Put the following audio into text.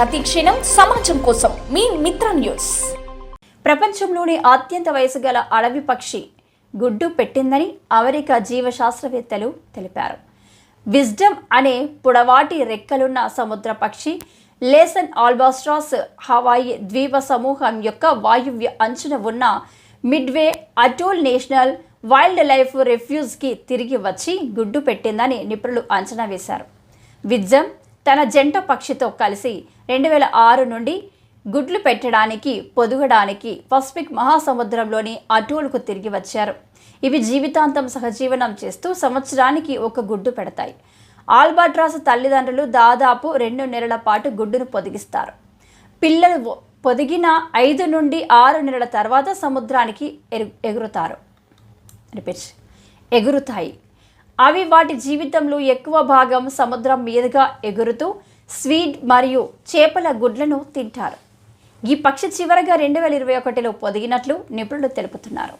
ప్రతి క్షణం సమాజం కోసం మీ మిత్ర న్యూస్. ప్రపంచంలోని అత్యంత వయసు గల అడవి పక్షి గుడ్డు పెట్టిందని అమెరికా జీవశాస్త్రవేత్తలు తెలిపారు. విజ్డమ్ అనే పొడవాటి రెక్కలున్న సముద్ర పక్షి లేసన్ ఆల్బాస్ట్రాస్ హవాయి ద్వీప సమూహం యొక్క వాయువ్య అంచున ఉన్న Midway Atoll National wildlife రెఫ్యూజ్కి తిరిగి వచ్చి గుడ్డు పెట్టిందని నిపుణులు అంచనా వేశారు. విజ్డమ్ తన జంట పక్షితో కలిసి 2006 నుండి గుడ్లు పెట్టడానికి పొదుగడానికి పసిఫిక్ మహాసముద్రంలోని అటోల్కు తిరిగి వచ్చారు. ఇవి జీవితాంతం సహజీవనం చేస్తూ సంవత్సరానికి ఒక గుడ్డు పెడతాయి. ఆల్బాట్రాస్ తల్లిదండ్రులు దాదాపు 2 నెలల పాటు గుడ్డును పొదిగిస్తారు. పిల్లలు పొదిగిన 5 నుండి 6 నెలల తర్వాత సముద్రానికి ఎగురుతాయి. అవి వాటి జీవితంలో ఎక్కువ భాగం సముద్రం మీదుగా ఎగురుతూ స్వీడ్ మరియు చేపల గుడ్లను తింటారు. ఈ పక్షి చివరగా 2021లో పొదిగినట్లు నిపుణులు తెలుపుతున్నారు.